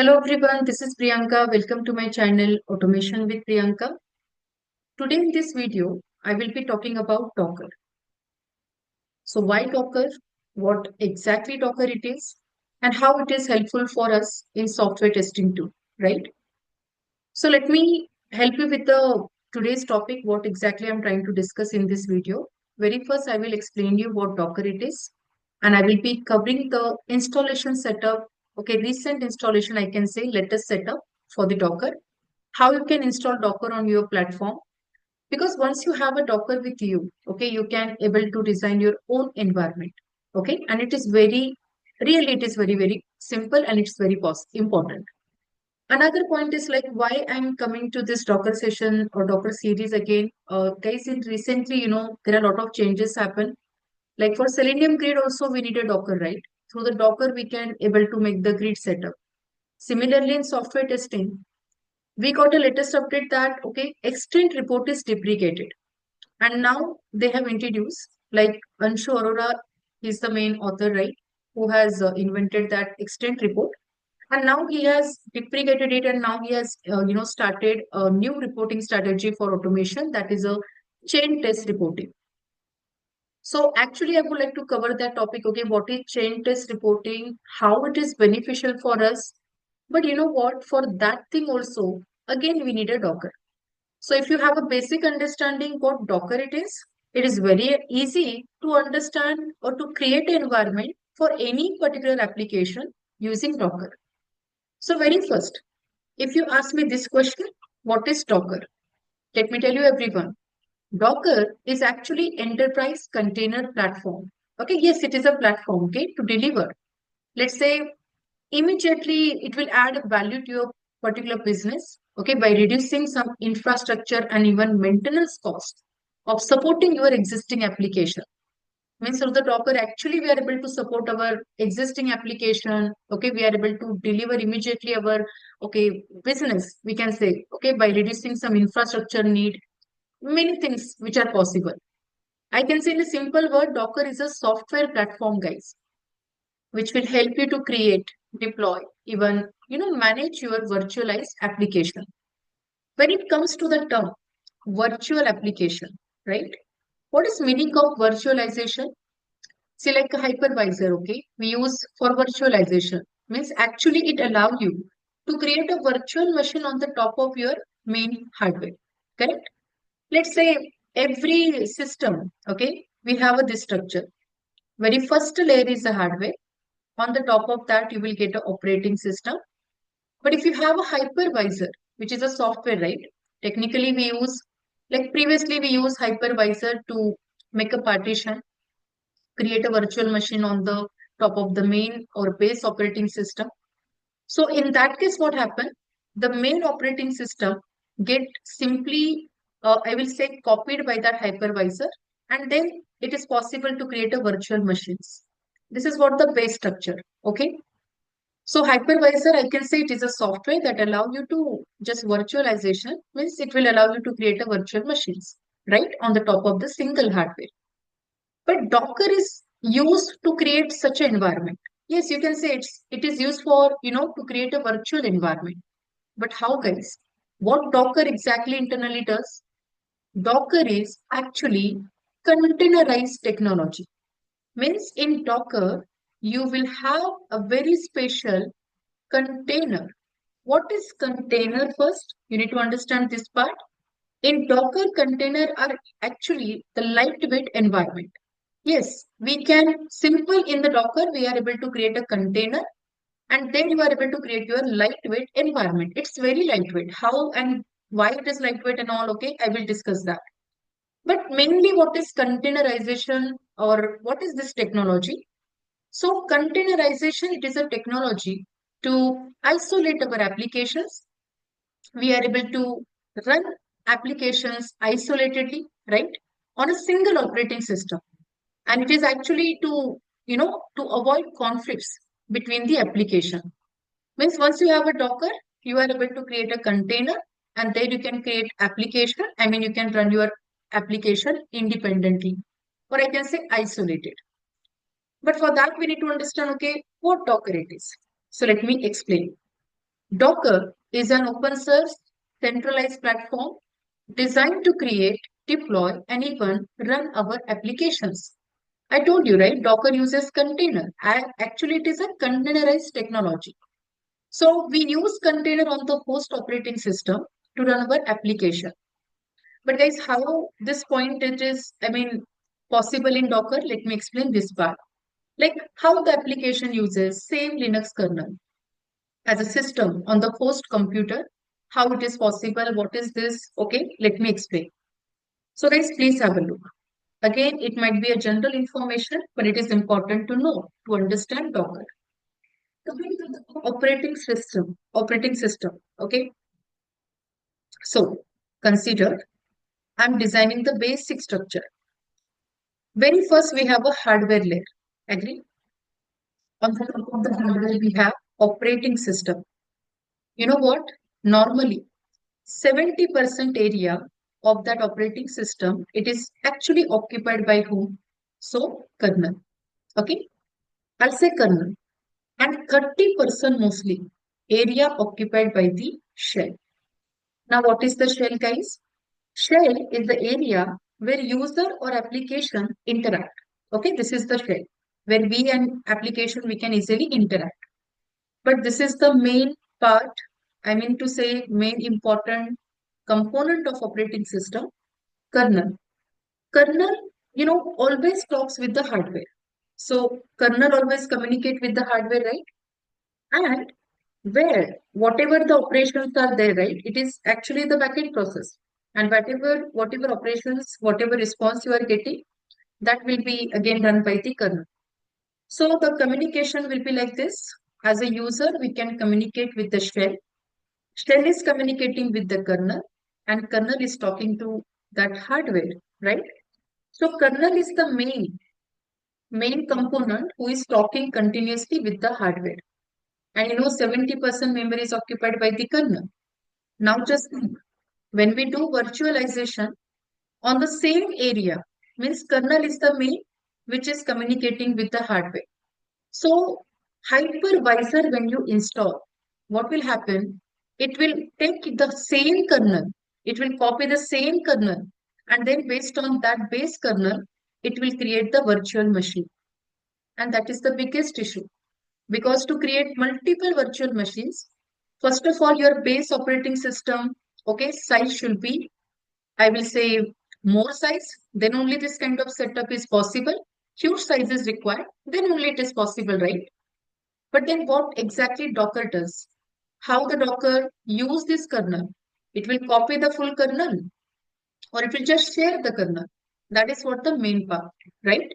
Hello everyone, this is Priyanka. Welcome to my channel Automation with Priyanka. Today in this video, I will be talking about Docker. So why Docker? What exactly Docker it is and how it is helpful for us in software testing too, right? So let me help you with the today's topic, what exactly I'm trying to discuss in this video. Very first, I will explain you what Docker it is and I will be covering the installation setup. Okay, recent installation, I can say latest setup for the Docker, how you can install Docker on your platform. Because once you have a Docker with you, okay, you can able to design your own environment. Okay, and it is really it is very simple and it's very important. Another point is like why I'm coming to this Docker session or Docker series again. Guys, in recently, there are a lot of changes happen. Like for Selenium grid also we need a Docker, right? Through the Docker we can able to make the grid setup. Similarly in software testing, we got a latest update that okay, extent report is deprecated. And now they have introduced like Anshu Arora is the main author, right? Who has invented that extent report. And now he has deprecated it and now he has started a new reporting strategy for automation that is a chain test reporting. So actually I would like to cover that topic. Okay, what is chain test reporting, how it is beneficial for us. But you know what, for that thing also again we need a Docker. So if you have a basic understanding what Docker it is very easy to understand or to create an environment for any particular application using Docker. So very first, if you ask me this question, what is Docker? Let me tell you everyone. Docker is actually enterprise container platform. Okay, yes, it is a platform, okay, to deliver. Let's say immediately it will add value to your particular business, okay, by reducing some infrastructure and even maintenance cost of supporting your existing application. Means through the Docker, actually we are able to support our existing application. Okay, we are able to deliver immediately our okay business. We can say okay by reducing some infrastructure need, many things which are possible. I can say in a simple word, Docker is a software platform, guys, which will help you to create, deploy, even manage your virtualized application. When it comes to the term virtual application, right? What is meaning of virtualization? See, like a hypervisor, okay, we use for virtualization means actually it allows you to create a virtual machine on the top of your main hardware. Correct? Let's say every system, okay, we have a this structure. Very first layer is the hardware. On the top of that, you will get an operating system. But if you have a hypervisor, which is a software, right? Technically, we use, like previously, we use hypervisor to make a partition, create a virtual machine on the top of the main or base operating system. So in that case, what happened? The main operating system get simply, I will say, copied by that hypervisor, and then it is possible to create a virtual machines. This is what the base structure. Okay. So hypervisor, I can say it is a software that allow you to just virtualization means it will allow you to create a virtual machines, right, on the top of the single hardware. But Docker is used to create such an environment. Yes, you can say it is used for to create a virtual environment. But how, guys? What Docker exactly internally does? Docker is actually containerized technology. Means in Docker, you will have a very special container. What is container first? You need to understand this part. In Docker, container are actually the lightweight environment. Yes, we can simple in the Docker, we are able to create a container and then you are able to create your lightweight environment. It's very lightweight. How and why it is lightweight and all, okay, I will discuss that. But mainly what is containerization or what is this technology? So containerization, it is a technology to isolate our applications. We are able to run applications isolatedly, right, on a single operating system. And it is actually to, to avoid conflicts between the application. Means once you have a Docker, you are able to create a container and then you can create application. I mean, you can run your application independently or I can say isolated. But for that, we need to understand, okay, what Docker it is. So let me explain. Docker is an open source centralized platform designed to create, deploy, and even run our applications. I told you, right? Docker uses container. Actually, it is a containerized technology. So we use container on the host operating system to run our application. But guys, how this point it is, possible in Docker? Let me explain this part. Like how the application uses same Linux kernel as a system on the host computer. How it is possible? What is this? Okay, let me explain. So guys, please have a look. Again, it might be a general information, but it is important to know to understand Docker. Coming to the operating system. Okay, so consider I'm designing the basic structure. Very first, we have a hardware layer. Agree? On the top of the hardware, we have operating system. You know what? Normally, 70% area of that operating system, it is actually occupied by whom? So, kernel. Okay? I'll say kernel. And 30% mostly area occupied by the shell. Now, what is the shell, guys? Shell is the area where user or application interact. Okay, this is the shell where we and application we can easily interact. But this is the main part, I mean to say main important component of operating system, kernel. Kernel, always talks with the hardware. So kernel always communicate with the hardware, right? And where whatever the operations are there, right? It is actually the backend process. And whatever operations, whatever response you are getting, that will be again run by the kernel. So the communication will be like this. As a user, we can communicate with the shell. Shell is communicating with the kernel, and kernel is talking to that hardware, right? So kernel is the main component who is talking continuously with the hardware. And 70% memory is occupied by the kernel. Now just think, when we do virtualization on the same area, means kernel is the main which is communicating with the hardware. So hypervisor when you install, what will happen? It will take the same kernel, it will copy the same kernel, and then based on that base kernel, it will create the virtual machine. And that is the biggest issue. Because to create multiple virtual machines, first of all, your base operating system, okay, size should be, I will say, more size. Then only this kind of setup is possible. Huge size is required. Then only it is possible, right? But then what exactly Docker does? How the Docker use this kernel? It will copy the full kernel or it will just share the kernel. That is what the main part, right?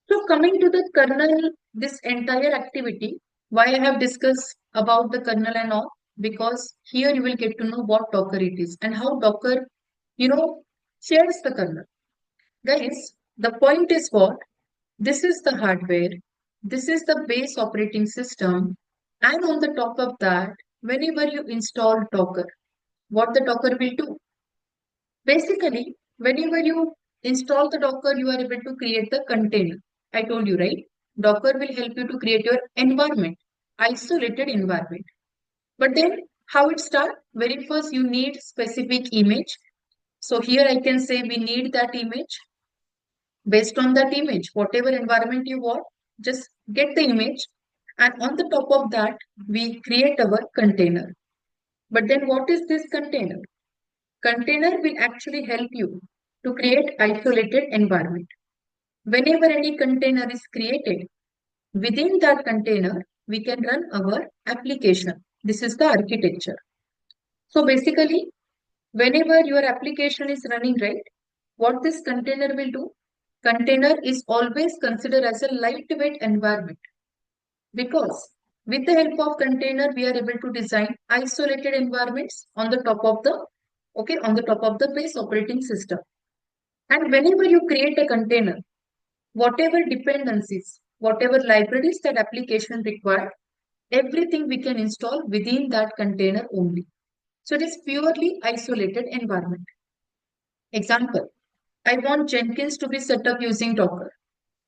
So coming to the kernel, this entire activity, why I have discussed about the kernel and all, because here you will get to know what Docker it is and how Docker, shares the kernel. Guys, the point is what? This is the hardware, this is the base operating system, and on the top of that, whenever you install Docker, what the Docker will do? Basically, whenever you install the Docker, you are able to create the container. I told you, right? Docker will help you to create your environment, isolated environment. But then how it start? Very first, you need specific image. So here I can say we need that image. Based on that image, whatever environment you want, just get the image. And on the top of that, we create our container. But then what is this container? Container will actually help you to create isolated environment. Whenever any container is created, within that container, we can run our application. This is the architecture. So basically, whenever your application is running, right, what this container will do? Container is always considered as a lightweight environment because with the help of container, we are able to design isolated environments on the top of the base operating system. And whenever you create a container, whatever dependencies, whatever libraries that application require, everything we can install within that container only. So it is purely isolated environment. Example, I want Jenkins to be set up using Docker.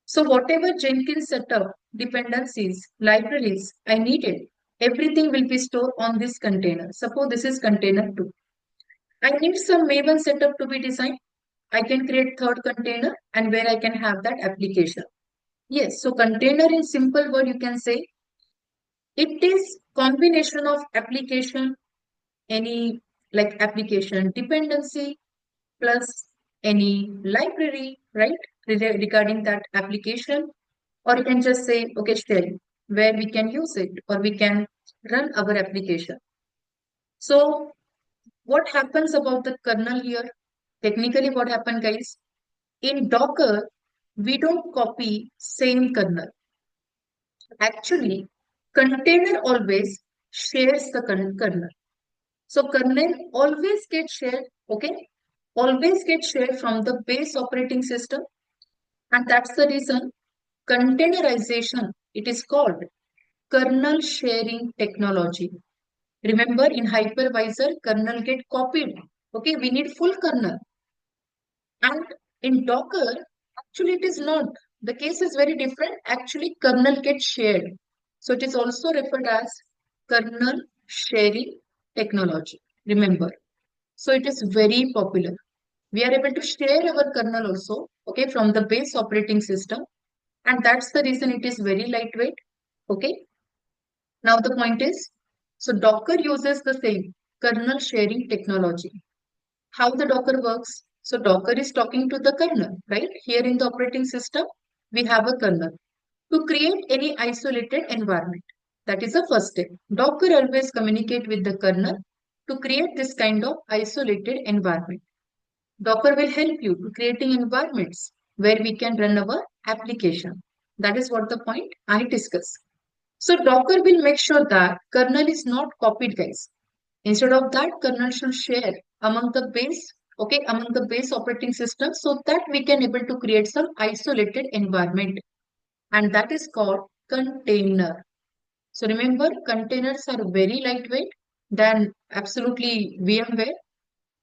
So whatever Jenkins setup, dependencies, libraries I needed, Everything will be stored on this container. Suppose this is container 2. I need some Maven setup to be designed. I can create third container and where I can have that application. Yes, so container in simple word you can say it is combination of application, any like application dependency plus any library, right? Regarding that application, or you can just say, okay, shell, where we can use it or we can run our application. So what happens about the kernel here? Technically, what happened, guys? In Docker, we don't copy same kernel. Actually, container always shares the kernel. So kernel always gets shared, okay? Always gets shared from the base operating system. And that's the reason containerization, it is called kernel sharing technology. Remember in hypervisor, kernel get copied. Okay, we need full kernel. And in Docker, actually it is not. The case is very different. Actually, kernel gets shared. So it is also referred as kernel sharing technology. Remember. So it is very popular. We are able to share our kernel also, okay, from the base operating system. And that's the reason it is very lightweight. Okay. Now the point is, so Docker uses the same kernel sharing technology. How the Docker works? So Docker is talking to the kernel, right? Here in the operating system, we have a kernel. To create any isolated environment, that is the first step. Docker always communicate with the kernel to create this kind of isolated environment. Docker will help you to creating environments where we can run our application. That is what the point I discussed. So Docker will make sure that kernel is not copied, guys. Instead of that, kernel should share among the base, okay, among the base operating system so that we can able to create some isolated environment. And that is called container. So remember, containers are very lightweight than absolutely VMware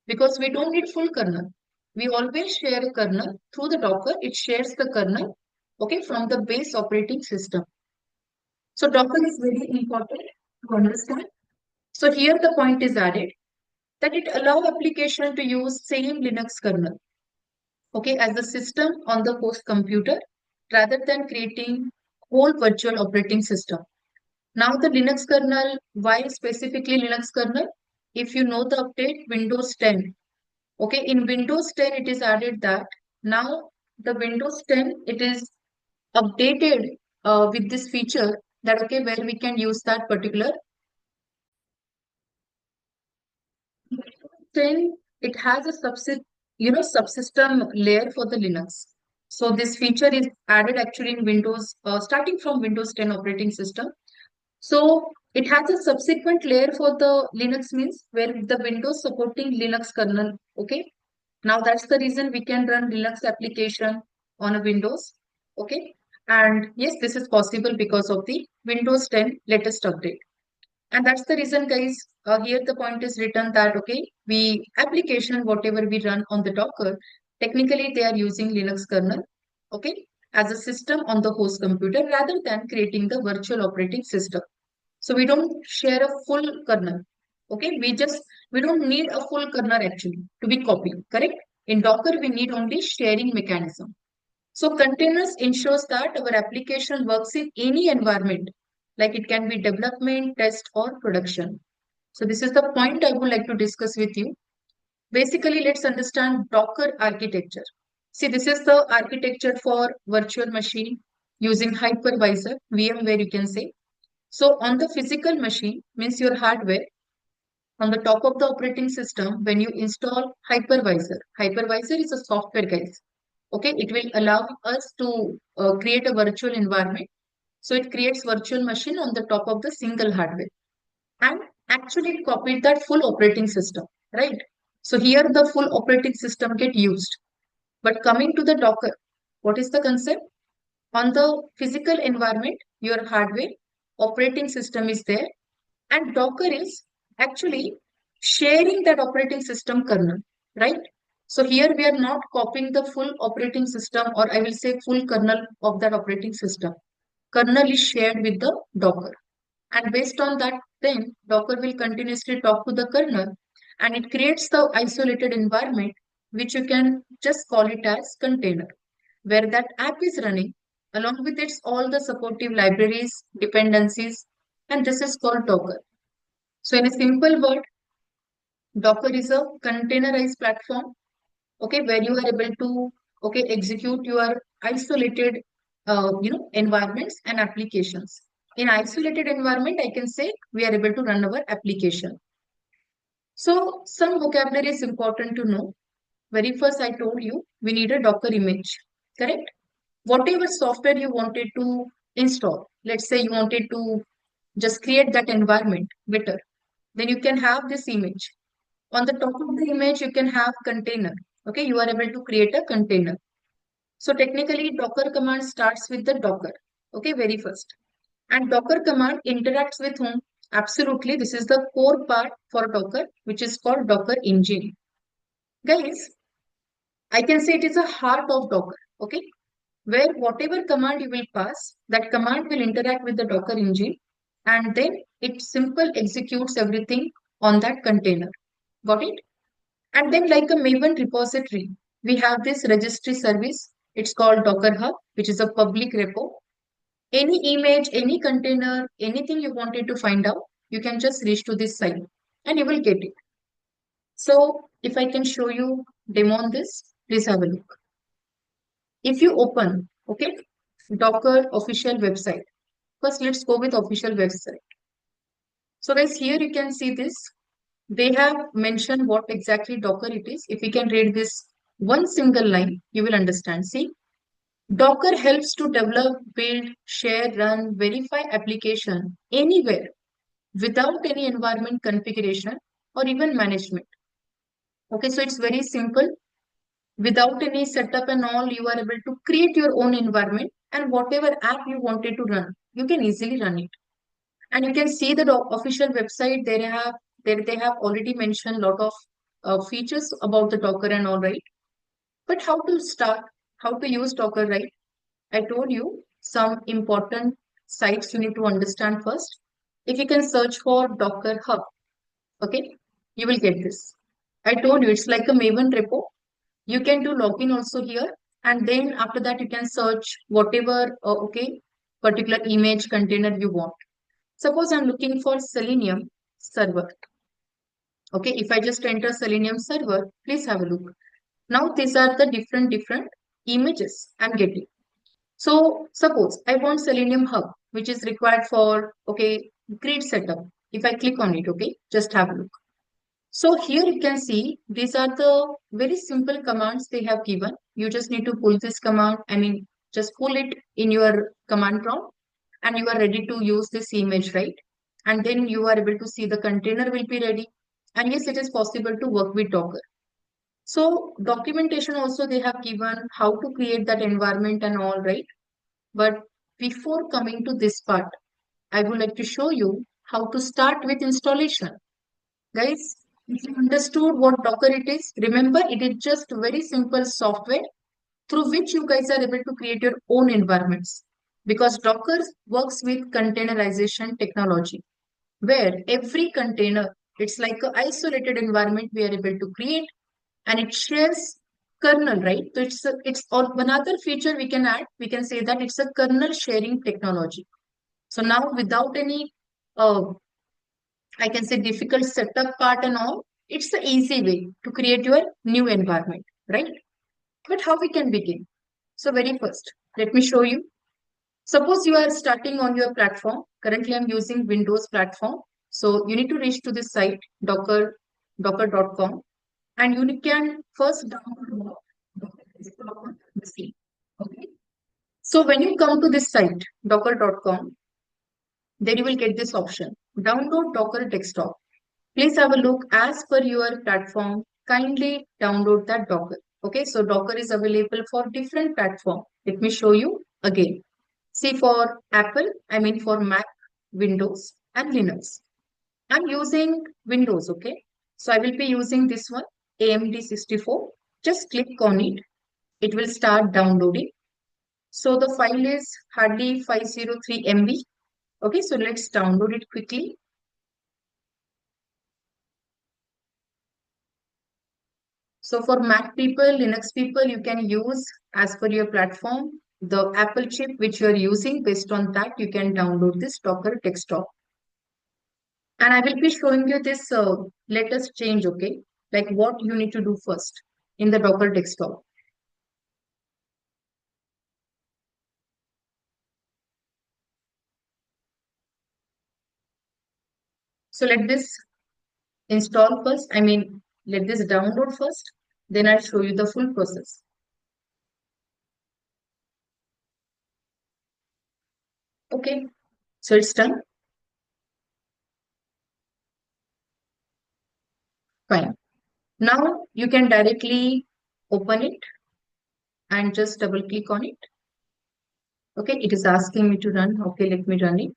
because we don't need full kernel. We always share a kernel through the Docker. It shares the kernel, okay, from the base operating system. So Docker is very important to understand. So here the point is added that it allow application to use same Linux kernel, okay, as the system on the host computer rather than creating whole virtual operating system. Now the Linux kernel, why specifically Linux kernel? If you know the update Windows 10, okay, in Windows 10 it is added that now the Windows 10 it is updated with this feature that okay where we can use that particular 10 it has a subsystem layer for the Linux. So this feature is added actually in Windows starting from Windows 10 operating system. So it has a subsequent layer for the Linux means where the Windows supporting Linux kernel. Okay. Now that's the reason we can run Linux application on a Windows. Okay. And yes, this is possible because of the Windows 10 latest update. And that's the reason, guys, here the point is written that, okay, we application, whatever we run on the Docker, technically they are using Linux kernel, okay, as a system on the host computer rather than creating the virtual operating system. So we don't share a full kernel. Okay, we don't need a full kernel actually to be copied, correct? In Docker, we need only sharing mechanism. So containers ensures that our application works in any environment, like it can be development, test, or production. So this is the point I would like to discuss with you. Basically, let's understand Docker architecture. See, this is the architecture for virtual machine using hypervisor, VMware you can say. So on the physical machine, means your hardware, on the top of the operating system, when you install hypervisor is a software, guys. Okay, it will allow us to create a virtual environment. So it creates virtual machine on the top of the single hardware. And actually it copied that full operating system, right? So here the full operating system get used. But coming to the Docker, what is the concept? On the physical environment, your hardware operating system is there and Docker is actually sharing that operating system kernel, right? So here we are not copying the full operating system or I will say full kernel of that operating system. Kernel is shared with the Docker. And based on that, then Docker will continuously talk to the kernel and it creates the isolated environment, which you can just call it as container, where that app is running along with its all the supportive libraries, dependencies, and this is called Docker. So in a simple word, Docker is a containerized platform, okay, where you are able to, okay, execute your isolated, environments and applications. In isolated environment, I can say we are able to run our application. So some vocabulary is important to know. Very first, I told you we need a Docker image, correct? Whatever software you wanted to install, let's say you wanted to just create that environment better, then you can have this image. On the top of the image, you can have container. Okay, you are able to create a container. So technically, Docker command starts with the Docker. Okay, very first. And Docker command interacts with whom? Absolutely, this is the core part for Docker, which is called Docker engine. Guys, I can say it is a heart of Docker. Okay, where whatever command you will pass, that command will interact with the Docker engine, and then it simple executes everything on that container. Got it? And then like a Maven repository, we have this registry service. It's called Docker Hub, which is a public repo. Any image, any container, anything you wanted to find out, you can just reach to this site and you will get it. So if I can show you demo on this, please have a look. If you open, okay, Docker official website. First, let's go with official website. So guys, here you can see this. They have mentioned what exactly Docker it is. If you can read this one single line, you will understand. See, Docker helps to develop, build, share, run, verify application anywhere without any environment configuration or even management. Okay, so it's very simple. Without any setup and all, you are able to create your own environment and whatever app you wanted to run, you can easily run it. And you can see the official website. They have already mentioned a lot of features about the Docker and all, right. But how to start? How to use Docker, right? I told you some important sites you need to understand first. If you can search for Docker Hub, okay, you will get this. I told you it's like a Maven repo. You can do login also here, and then after that you can search whatever particular image container you want. Suppose I'm looking for Selenium server. Okay, if I just enter Selenium server, please have a look. Now these are the different images I'm getting. So suppose I want Selenium Hub, which is required for, okay, grid setup. If I click on it, okay, just have a look. So here you can see these are the very simple commands they have given. You just need to pull this command, just pull it in your command prompt and you are ready to use this image, right? And then you are able to see the container will be ready. And yes, it is possible to work with Docker. So documentation also they have given how to create that environment and all, right? But before coming to this part, I would like to show you how to start with installation. Guys, if you understood what Docker it is, remember it is just very simple software through which you guys are able to create your own environments. Because Docker works with containerization technology, where every container, it's like an isolated environment we are able to create and it shares kernel, right? So it's another feature we can add. We can say that it's a kernel sharing technology. So now without any I can say difficult setup part and all, it's the easy way to create your new environment, right? But how we can begin? So very first, let me show you. Suppose you are starting on your platform. Currently, I'm using Windows platform. So you need to reach to this site, docker.com, and you can first download the site. Okay. So when you come to this site, docker.com, then you will get this option, download Docker desktop. Please have a look as per your platform. Kindly download that Docker. Okay, so Docker is available for different platform. Let me show you again. See for Apple, for Mac, Windows and Linux. I'm using Windows, okay? So I will be using this one, AMD 64. Just click on it. It will start downloading. So the file is hardly 503 MB. Okay, so let's download it quickly. So for Mac people, Linux people, you can use as per your platform the Apple chip which you are using. Based on that, you can download this Docker desktop. And I will be showing you this latest change, okay? Like what you need to do first in the Docker desktop. So let this install first. Let this download first. Then I'll show you the full process. Okay, so it's done. Fine. Now you can directly open it and just double click on it. Okay, it is asking me to run. Okay, let me run it.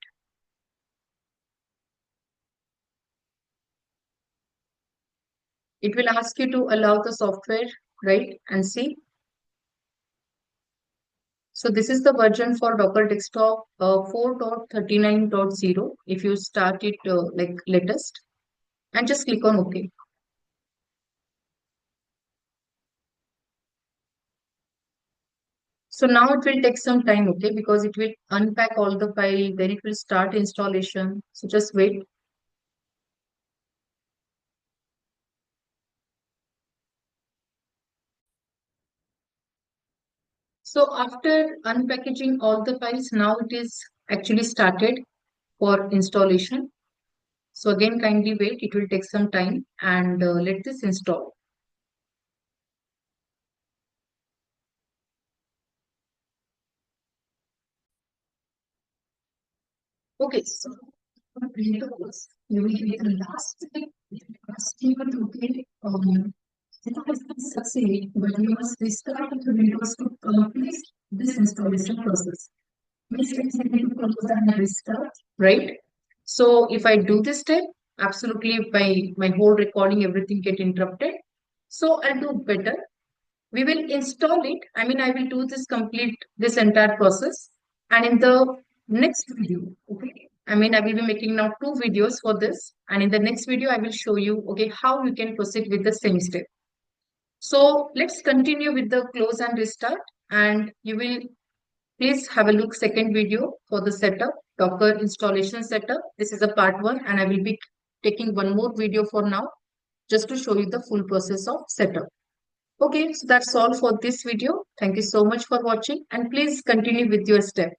It will ask you to allow the software, right? And see. So this is the version for Docker Desktop 4.39.0. If you start it like latest and just click on OK. So now it will take some time, okay, because it will unpack all the file, then it will start installation. So just wait. So after unpackaging all the files, now it is actually started for installation. So again, kindly wait. It will take some time and let this install. Okay, so for Windows, you will get the last step. Asking you to get it has been succeed, but you must restart the Windows to complete this installation process. Means it's need to close and restart, right? So if I do this step, absolutely my whole recording, everything get interrupted. So I'll do better. We will install it. I will do this complete this entire process. And in the next video, okay. I will be making now two videos for this. And in the next video, I will show you, okay, how you can proceed with the same step. So let's continue with the close and restart. And you will please have a look second video for the setup, Docker installation setup. This is a part one, and I will be taking one more video for now just to show you the full process of setup. Okay, so that's all for this video. Thank you so much for watching and please continue with your step.